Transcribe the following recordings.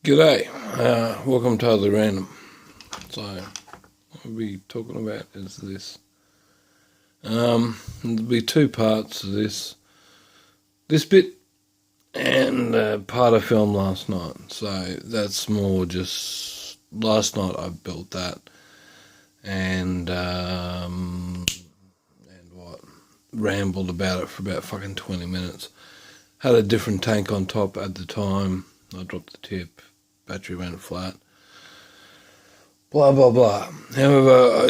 G'day, welcome to Totally Random. So, what we'll be talking about is this. There'll be two parts to this bit and part I filmed last night. So, that's more just, last night I built that and rambled about it for about fucking 20 minutes. Had a different tank on top at the time. I dropped the tip. Battery went flat, blah blah blah. However,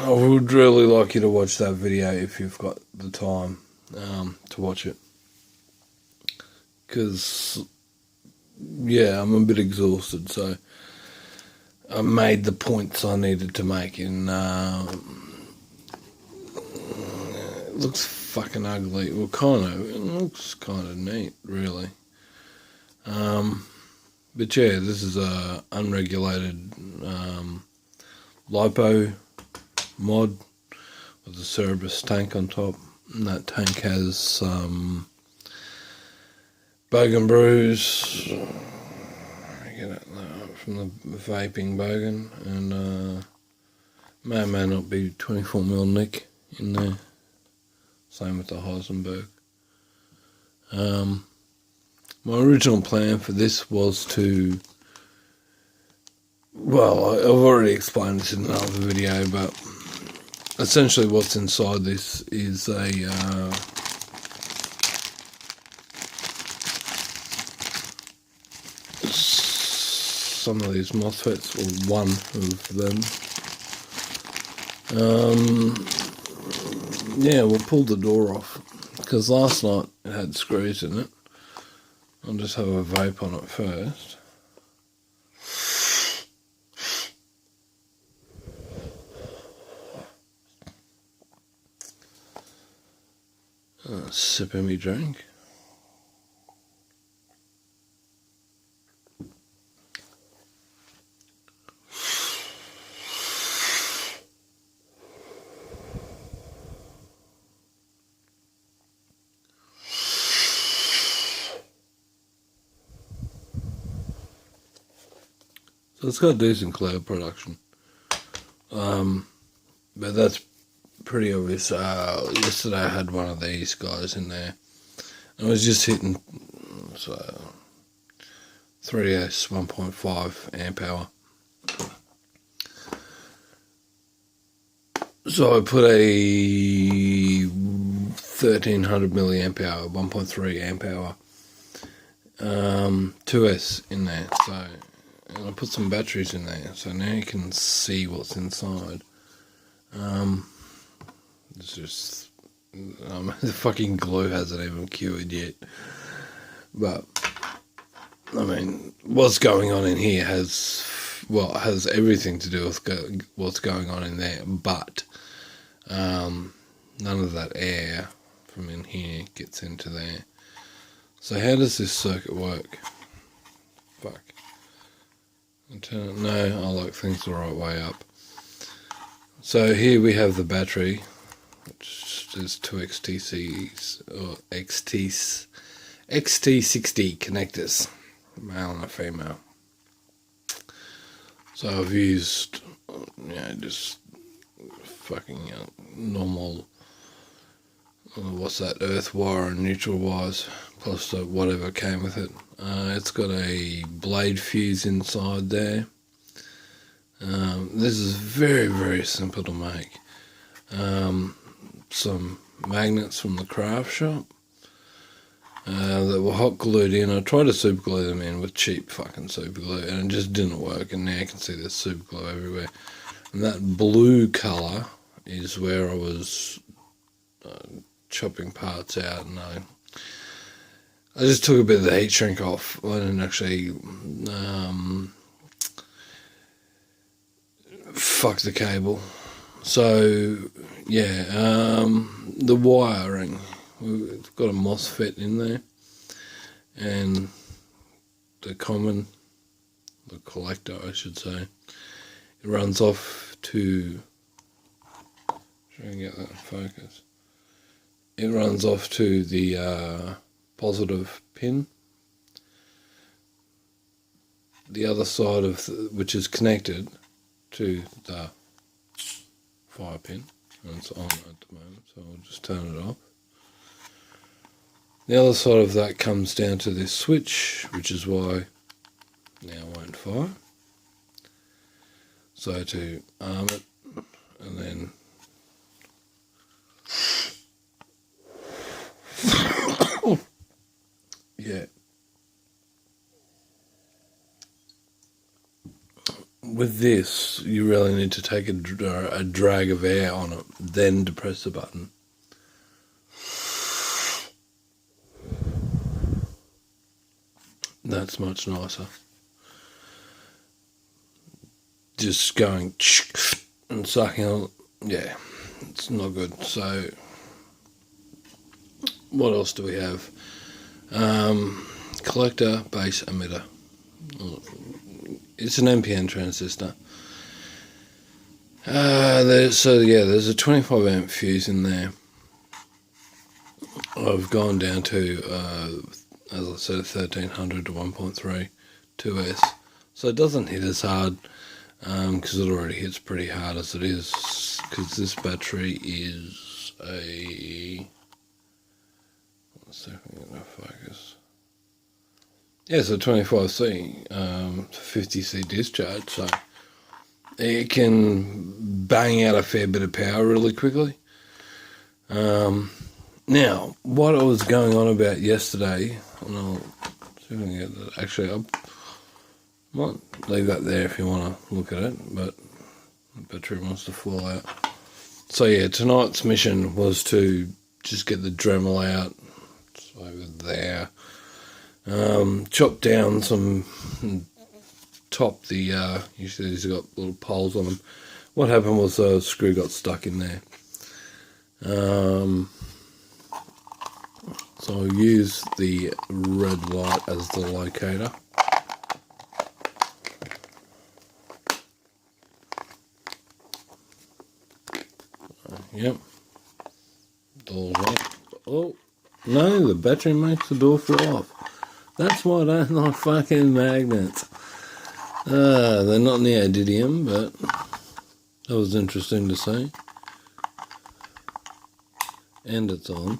I would really like you to watch that video if you've got the time to watch it, because yeah, I'm a bit exhausted, so I made the points I needed to make. And it looks fucking ugly. Well, it looks kind of neat, really. But yeah, this is a unregulated lipo mod with a Cerberus tank on top, and that tank has some bogan brews. I get it from the vaping bogan, and may or may not be 24mm nick in there. Same with the Heisenberg. My original plan for this was to, well, I've already explained this in another video, but essentially what's inside this is some of these MOSFETs, or one of them. Yeah, we'll pull the door off, because last night it had screws in it. I'll just have a vape on it first. Sip of me drink. So it's got decent cloud production, but that's pretty obvious. Yesterday I had one of these guys in there, and I was just hitting 3S 1.5 amp hour. So I put a 1300 milliamp hour, 1.3 amp hour 2S in there. So. And I put some batteries in there, so now you can see what's inside. It's just, the fucking glue hasn't even cured yet. But, I mean, what's going on in here has everything to do with what's going on in there, but none of that air from in here gets into there. So how does this circuit work? Fuck. No, I like things the right way up. So here we have the battery, which is two XTCs, or XT60 connectors, male and a female. So I've used, just fucking normal, what's that, earth wire and neutral wires, plus whatever came with it. It's got a blade fuse inside there. This is very, very simple to make. Some magnets from the craft shop that were hot glued in. I tried to super glue them in with cheap fucking super glue, and it just didn't work, and now you can see there's super glue everywhere. And that blue colour is where I was chopping parts out, and I just took a bit of the heat shrink off. I didn't actually fuck the cable. So yeah, the wiring, we've got a MOSFET in there, and the collector, I should say, it runs off to, try and get that in focus. It runs off to the positive pin, the other side of which is connected to the fire pin, and it's on at the moment, so I'll just turn it off. The other side of that comes down to this switch, which is why now it won't fire. So to arm it, and then yeah. With this, you really need to take a drag of air on it, then depress the button. That's much nicer. Just going and sucking on, yeah, it's not good. So, what else do we have? Collector, base, emitter. It's an NPN transistor. There's a 25 amp fuse in there. I've gone down to, as I said, 1300 to 1.3 2S. So it doesn't hit as hard, because it already hits pretty hard as it is, because this battery is a... One second, I'm going to focus. Yeah, it's a 25C, 50C discharge, so it can bang out a fair bit of power really quickly. Now, what I was going on about yesterday, and I'll see if I can get that. Actually, I might leave that there if you want to look at it, but the battery wants to fall out. So yeah, tonight's mission was to just get the Dremel out. It's over there. Chop down some, top the, usually these have got little poles on them. What happened was the screw got stuck in there. So I'll use the red light as the locator. Yep. Door's up. Oh, no, the battery makes the door fall off. That's why I don't like fucking magnets. They're not neodymium, but that was interesting to see. And it's on.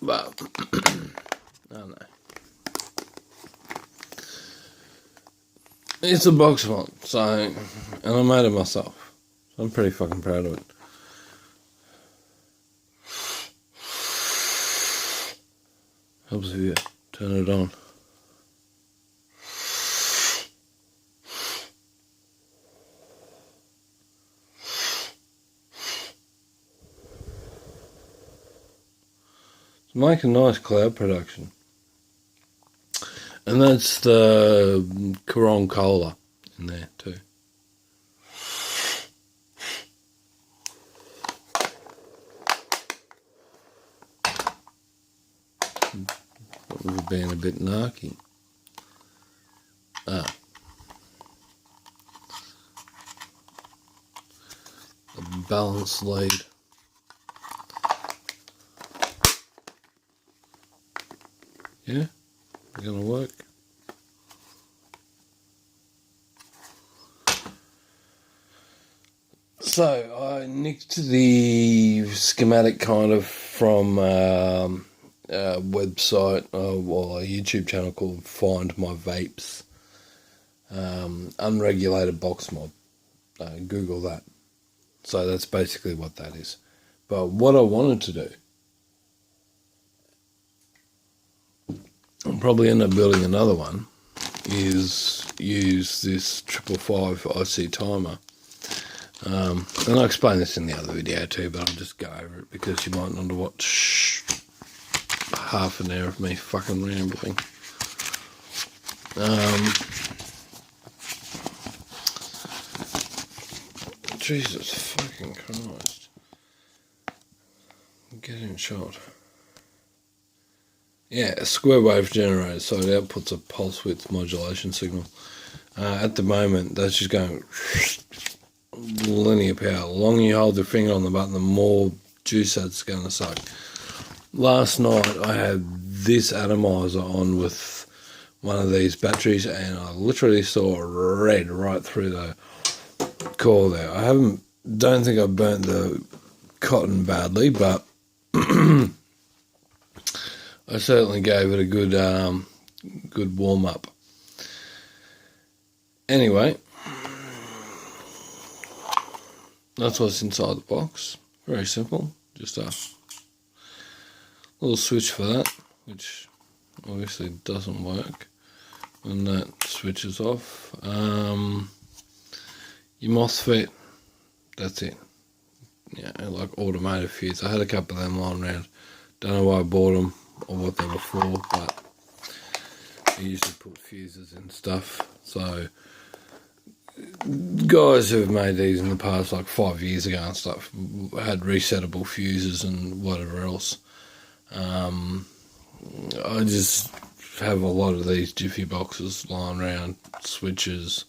But, I don't know. It's a box font, so, and I made it myself. So I'm pretty fucking proud of it. Helps if you turn it on. It's making nice cloud production. And that's the Coron Cola in there too. We've been a bit narky. The balance lead. Yeah, gonna work. So I nicked the schematic kind of from website or a YouTube channel called Find My Vapes. Unregulated box mod. Google that. So that's basically what that is. But what I wanted to do, I'll probably end up building another one, is use this 555 IC timer. And I'll explain this in the other video too, but I'll just go over it because you might not want to watch half an hour of me fucking rambling. Jesus fucking Christ. I'm getting shot. Yeah, a square wave generator, so it outputs a pulse width modulation signal. At the moment, that's just going linear power. The longer you hold your finger on the button, the more juice that's going to suck. Last night, I had this atomizer on with one of these batteries, and I literally saw red right through the core there. Don't think I burnt the cotton badly, but I certainly gave it a good warm up. Anyway, that's what's inside the box. Very simple. Just a little switch for that, which obviously doesn't work when that switches off. Your MOSFET, that's it. Yeah, like automotive fuse. I had a couple of them lying around. Don't know why I bought them or what they were for, but I usually put fuses and stuff. So guys who have made these in the past, like 5 years ago and stuff, had resettable fuses and whatever else. I just have a lot of these Jiffy boxes lying around, switches.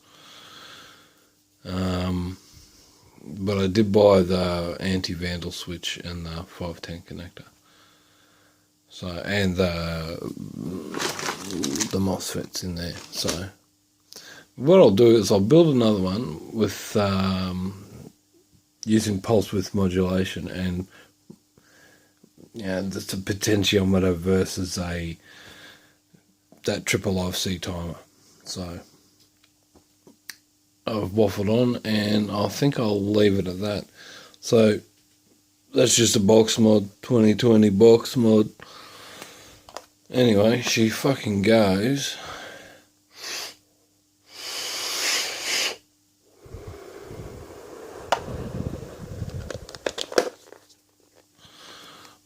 But I did buy the anti-vandal switch and the 510 connector. So, and the MOSFETs in there. So what I'll do is I'll build another one with using pulse width modulation, and that's a potentiometer versus that triple IC timer. So I've waffled on, and I think I'll leave it at that. So that's just a box mod, 2020 box mod. Anyway, she fucking goes.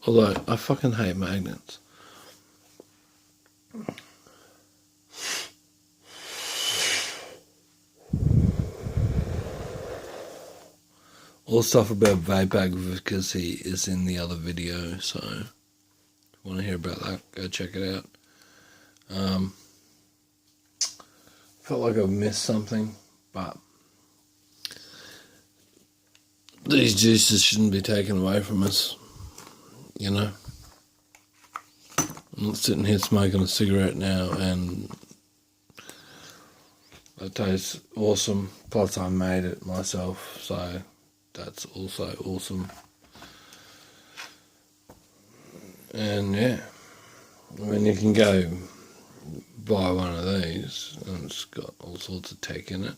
Although, I fucking hate magnets. All the stuff about vape advocacy is in the other video, so if you want to hear about that, go check it out. Felt like I've missed something, but these juices shouldn't be taken away from us, you know. I'm sitting here smoking a cigarette now, and it tastes awesome. Plus, I made it myself, so that's also awesome. And yeah, I mean, you can go buy one of these, and it's got all sorts of tech in it.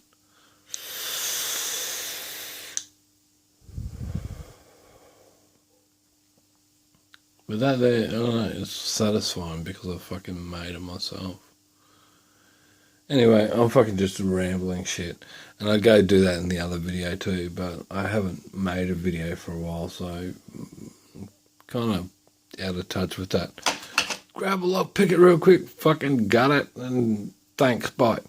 But that there, I don't know, it's satisfying because I fucking made it myself. Anyway, I'm fucking just rambling shit. And I'd go do that in the other video too, but I haven't made a video for a while, so I'm kind of out of touch with that. Grab a lock, pick it real quick, fucking gut it, and thanks, bye.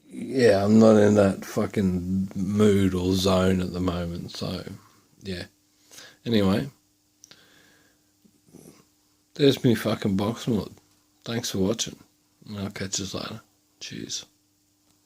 Yeah, I'm not in that fucking mood or zone at the moment, so yeah. Anyway, there's me fucking box mod. Thanks for watching. I'll catch you later. Cheers.